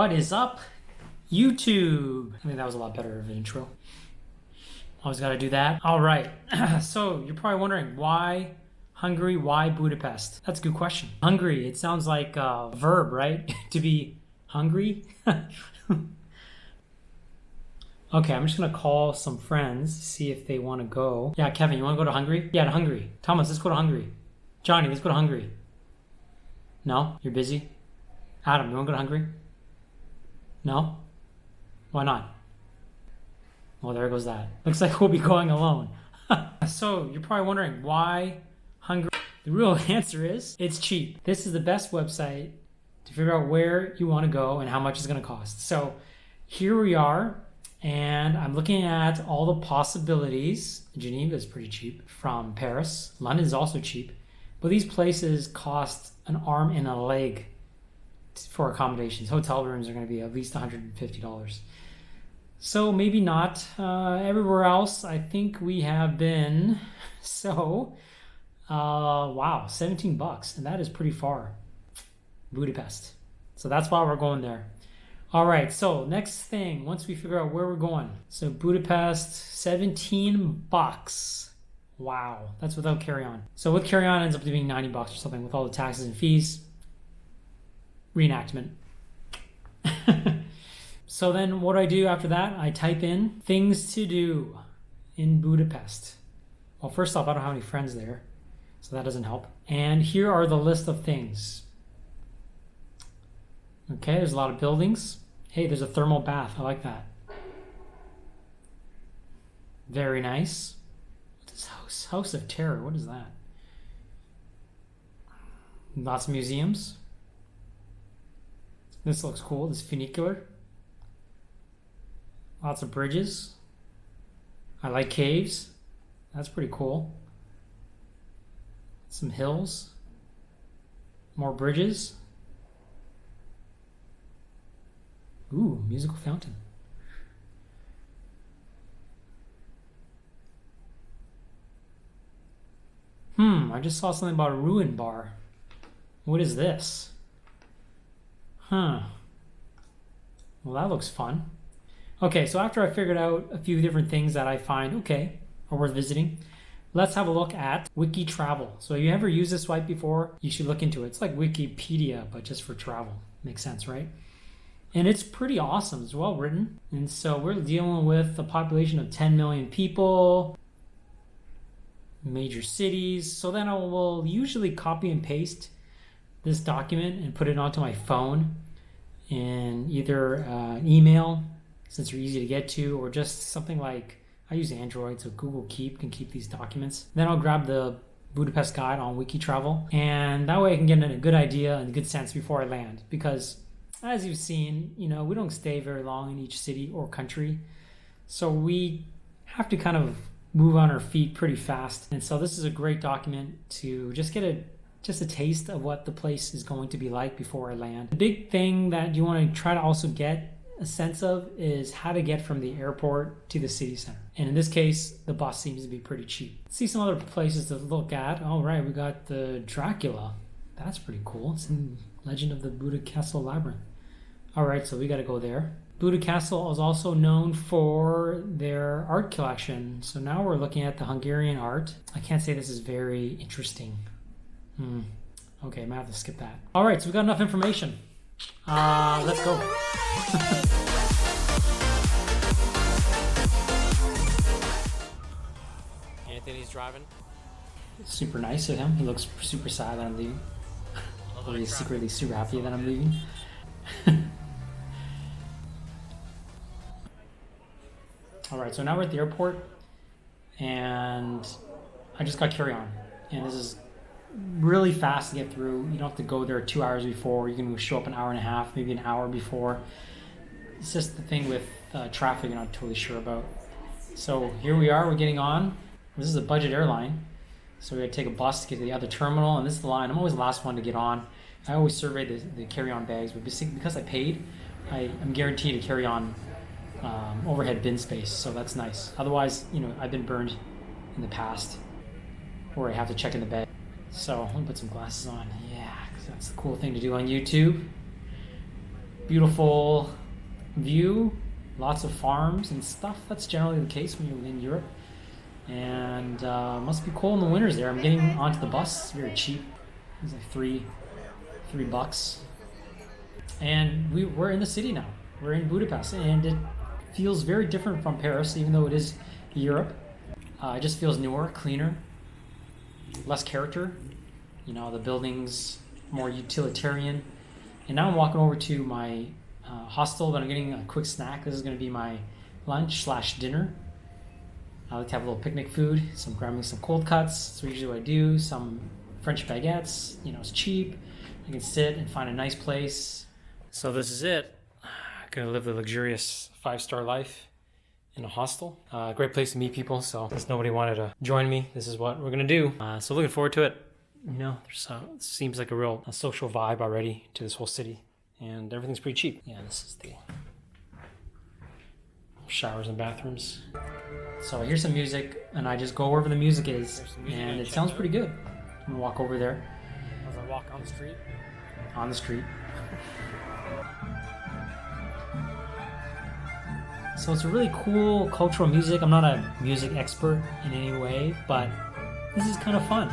What is up, YouTube? I mean, that was a lot better of an intro. Always got to do that. All right. So you're probably wondering, why Hungary? Why Budapest? That's a good question. Hungary, it sounds like a verb, right? To be hungry. Okay, I'm just going to call some friends, see if they want to go. Yeah, Kevin, you want to go to Hungary? Yeah, to Hungary. Thomas, let's go to Hungary. Johnny, let's go to Hungary. No? You're busy? Adam, you want to go to Hungary? No? Why not? Well, there goes that. Looks like we'll be going alone. So, you're probably wondering, why Hungary? The real answer is, it's cheap. This is the best website to figure out where you want to go and how much it's going to cost. So, here we are, and I'm looking at all the possibilities. Geneva is pretty cheap from Paris. London is also cheap. But these places cost an arm and a leg for accommodations. Hotel rooms are going to be at least $150. So maybe not. Everywhere else, I think we have been. So, wow, $17, and that is pretty far. Budapest. So that's why we're going there. All right, so next thing, once we figure out where we're going. So Budapest, $17. Wow, that's without carry-on. So with carry-on, it ends up being $90 or something with all the taxes and fees. Reenactment. So then what do I do after that? I type in things to do in Budapest. Well, first off, I don't have any friends there, so that doesn't help. And here are the list of things. Okay, there's a lot of buildings. Hey, there's a thermal bath. I like that. Very nice. What's this house? House of Terror. What is that? Lots of museums. This looks cool. This funicular. Lots of bridges. I like caves. That's pretty cool. Some hills. More bridges. Ooh, musical fountain. I just saw something about a ruin bar. What is this? Well, that looks fun. Okay, so after I figured out a few different things that I find okay or worth visiting, let's have a look at Wiki Travel. So if you ever used this site before, you should look into it. It's like Wikipedia, but just for travel. Makes sense, right? And it's pretty awesome. It's well written. And so we're dealing with a population of 10 million people, major cities. So then I will usually copy and paste this document and put it onto my phone in either an email, since they're easy to get to, or just something like, I use Android, so Google Keep can keep these documents. Then I'll grab the Budapest guide on Wiki Travel, and that way I can get a good idea and a good sense before I land. Because as you've seen, we don't stay very long in each city or country, so we have to kind of move on our feet pretty fast. And so this is a great document to just get a taste of what the place is going to be like before I land. The big thing that you want to try to also get a sense of is how to get from the airport to the city center. And in this case, the bus seems to be pretty cheap. Let's see some other places to look at. All right, we got the Dracula. That's pretty cool. It's in Legend of the Buda Castle Labyrinth. All right, so we got to go there. Buda Castle is also known for their art collection. So now we're looking at the Hungarian art. I can't say this is very interesting. Okay, I might have to skip that. All right, so we got enough information. Let's go. Anthony's driving. Super nice of him. He looks super sad that I'm leaving. Or he's secretly super happy that I'm leaving. All right, so now we're at the airport, and I just got carry-on, and this is really fast to get through. You don't have to go there 2 hours before. You can show up an hour and a half, maybe an hour before. It's just the thing with traffic you're not totally sure about. So here we are, we're getting on. This is a budget airline, so we gotta take a bus to get to the other terminal, and this is the line. I'm always the last one to get on. I always survey the carry-on bags, but because I paid, I'm guaranteed to carry on overhead bin space, so that's nice. Otherwise, I've been burned in the past where I have to check in the bag. So let me put some glasses on. Yeah, because that's the cool thing to do on YouTube. Beautiful view, lots of farms and stuff. That's generally the case when you're in Europe. And must be cold in the winters there. I'm getting onto the bus. It's very cheap. It's like $3. And we're in the city now. We're in Budapest, and it feels very different from Paris, even though it is Europe. It just feels newer, cleaner, less character. You know, the buildings more utilitarian. And now I'm walking over to my hostel, but I'm getting a quick snack. This is going to be my lunch/dinner. I like to have a little picnic food. So I'm grabbing some cold cuts. That's usually what I do. Some French baguettes. You know, it's cheap. I can sit and find a nice place. So this is it. I'm going to live the luxurious 5-star life in a hostel. Great place to meet people. So since nobody wanted to join me, this is what we're going to do. So looking forward to it. You know, it seems like a real social vibe already to this whole city. And everything's pretty cheap. Yeah, this is the showers and bathrooms. So here's some music, and I just go wherever the music is, and it sounds pretty good. I'm gonna walk over there. As I walk on the street? On the street. So it's a really cool cultural music. I'm not a music expert in any way, but this is kind of fun.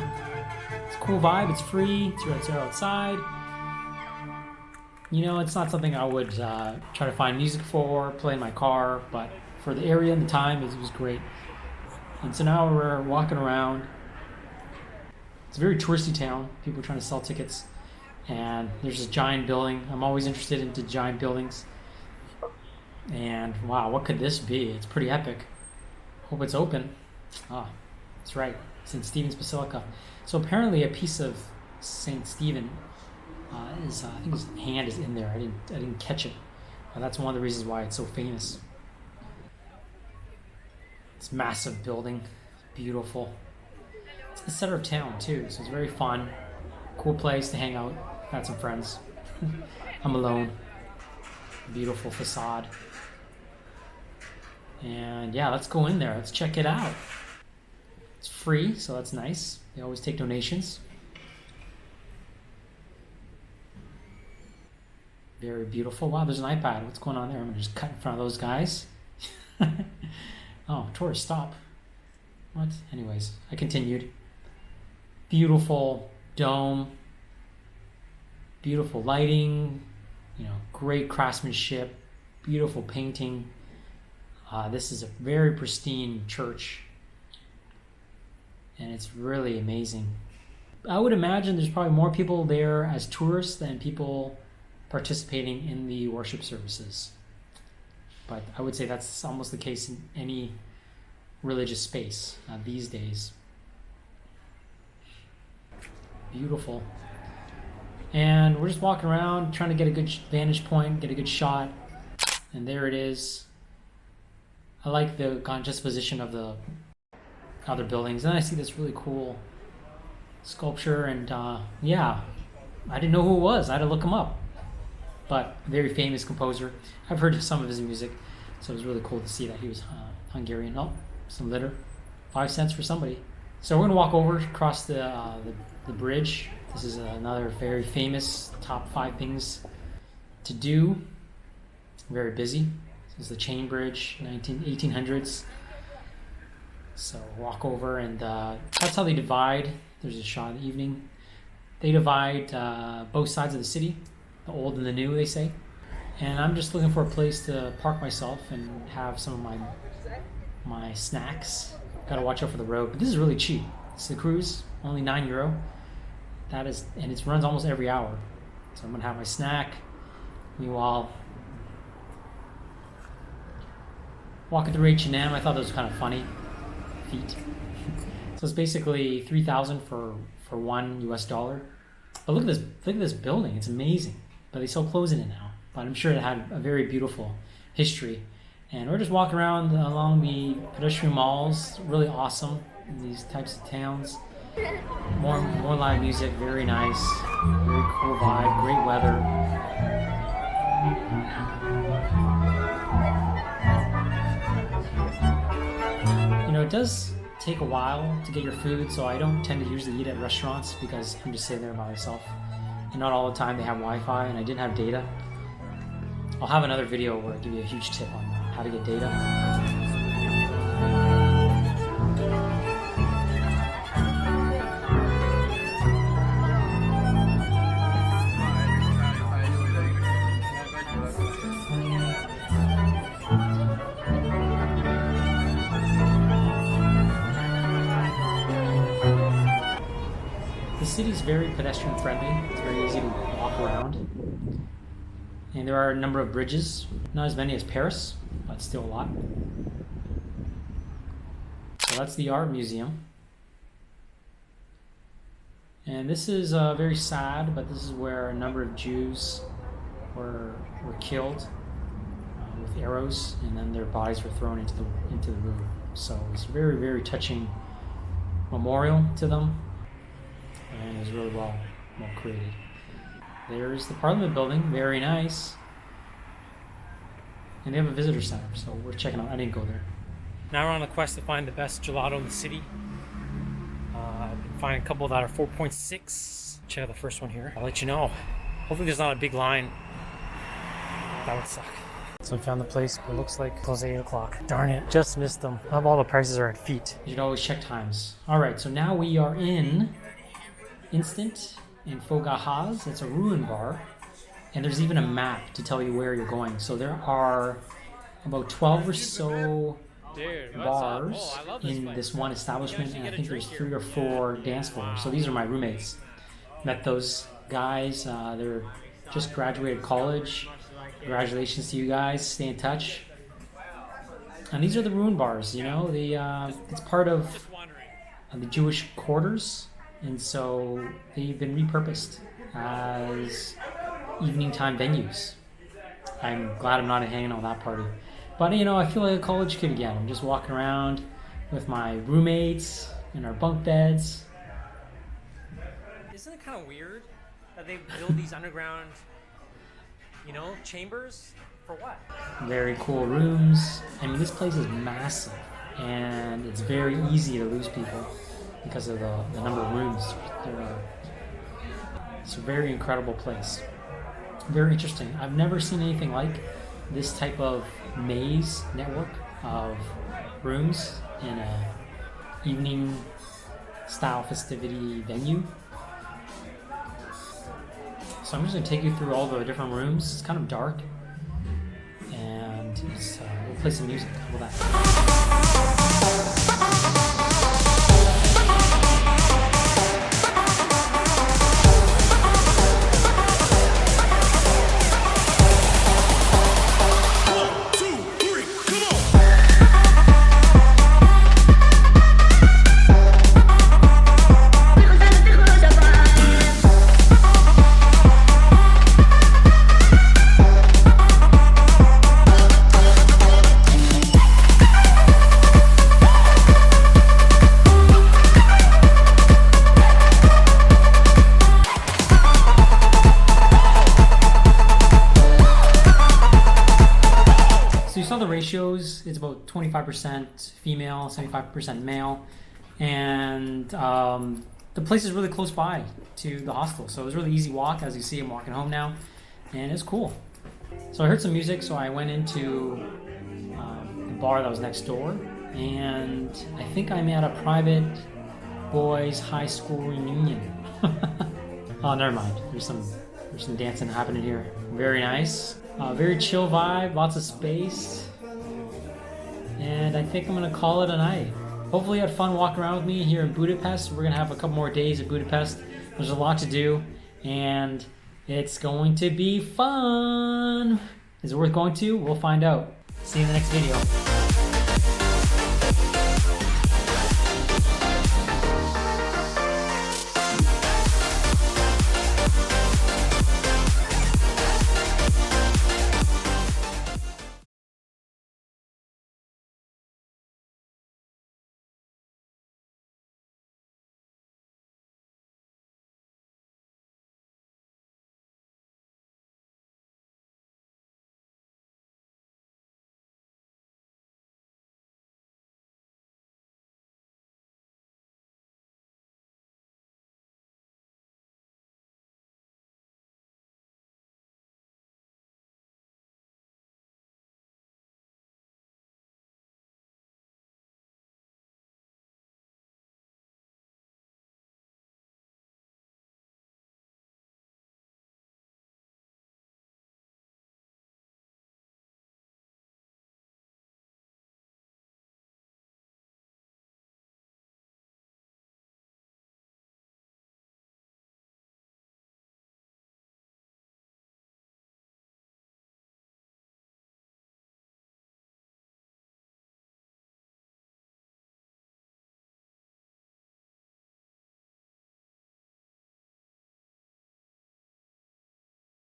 It's a cool vibe, it's free, it's right outside. You know, it's not something I would try to find music for, play in my car, but for the area and the time, it was great. And so now we're walking around. It's a very touristy town. People are trying to sell tickets. And there's this giant building. I'm always interested into giant buildings. And wow, what could this be? It's pretty epic. Hope it's open. Ah, that's right. St. Stephen's Basilica. So apparently a piece of St. Stephen I think his hand is in there. I didn't catch it. That's one of the reasons why it's so famous. It's a massive building, beautiful. It's the center of town too, so it's very fun. Cool place to hang out. Got some friends. I'm alone. Beautiful facade. And yeah, let's go in there. Let's check it out. It's free, so that's nice. They always take donations. Very beautiful. Wow, there's an iPad. What's going on there? I'm going to just cut in front of those guys. Oh, tourist, stop. What? Anyways, I continued. Beautiful dome. Beautiful lighting. You know, great craftsmanship. Beautiful painting. This is a very pristine church. And it's really amazing. I would imagine there's probably more people there as tourists than people participating in the worship services. But I would say that's almost the case in any religious space these days. Beautiful. And we're just walking around trying to get a good vantage point, get a good shot. And there it is. I like the juxtaposition of the other buildings. And I see this really cool sculpture, and yeah, I didn't know who it was. I had to look him up. But very famous composer. I've heard some of his music, so it was really cool to see that he was Hungarian. Oh, some litter. 5 cents for somebody. So we're gonna walk over across the bridge. This is another very famous top 5 things to do. Very busy. This is the chain bridge, 1800s. So walk over, and that's how they divide. There's a shot in the evening. They divide both sides of the city. The old and the new, they say. And I'm just looking for a place to park myself and have some of my snacks. Gotta watch out for the road, but this is really cheap. It's the cruise, only €9. That is, and it runs almost every hour. So I'm gonna have my snack. Meanwhile, walking through H&M, I thought that was kind of funny. Feet. So it's basically $3,000 for $1. But look at this building. It's amazing. But they sell clothes in it now. But I'm sure it had a very beautiful history. And we're just walking around along the pedestrian malls. Really awesome in these types of towns. More live music. Very nice. Very cool vibe. Great weather. You know, it does take a while to get your food, so I don't tend to usually eat at restaurants because I'm just sitting there by myself. And not all the time they have Wi-Fi, and I didn't have data. I'll have another video where I give you a huge tip on how to get data. The city is very pedestrian friendly. It's very easy to walk around. And there are a number of bridges, not as many as Paris, but still a lot. So that's the art museum. And this is very sad, but this is where a number of Jews were killed with arrows, and then their bodies were thrown into the river. So it's a very, very touching memorial to them, and it was really well created. There's the Parliament building, very nice. And they have a visitor center, so we're checking out. I didn't go there. Now we're on a quest to find the best gelato in the city. I've been finding a couple that are 4.6. Check out the first one here. I'll let you know. Hopefully there's not a big line. That would suck. So we found the place, but it looks like close at 8 o'clock. Darn it, just missed them. I love all the prices are at feet. You should always check times. All right, so now we are in Instant in Fogahaz. It's a ruin bar, and there's even a map to tell you where you're going. So there are about 12 or so bars in this one establishment, and I think there's 3 or 4 dance floors. So these are my roommates. Met those guys. They're just graduated college. Congratulations to you guys. Stay in touch. And these are the ruin bars. You know, it's part of the Jewish quarters. And so they've been repurposed as evening time venues. I'm glad I'm not hanging on that party. But you know, I feel like a college kid again. I'm just walking around with my roommates in our bunk beds. Isn't it kind of weird that they build these underground, chambers? For what? Very cool rooms. I mean, this place is massive, and it's very easy to lose people because of the number of rooms there are. It's a very incredible place. Very interesting. I've never seen anything like this type of maze network of rooms in a evening style festivity venue. So I'm just going to take you through all the different rooms. It's kind of dark, and we'll play some music. How about that? Ratios, it's about 25% female, 75% male, and the place is really close by to the hostel, so it was a really easy walk. As you see, I'm walking home now, and it's cool. So I heard some music, so I went into the bar that was next door, and I think I'm at a private boys' high school reunion. Oh, never mind. There's some dancing happening here. Very nice. Very chill vibe, lots of space. And I think I'm going to call it a night. Hopefully you had fun walking around with me here in Budapest. We're going to have a couple more days at Budapest. There's a lot to do, and it's going to be fun. Is it worth going to? We'll find out. See you in the next video.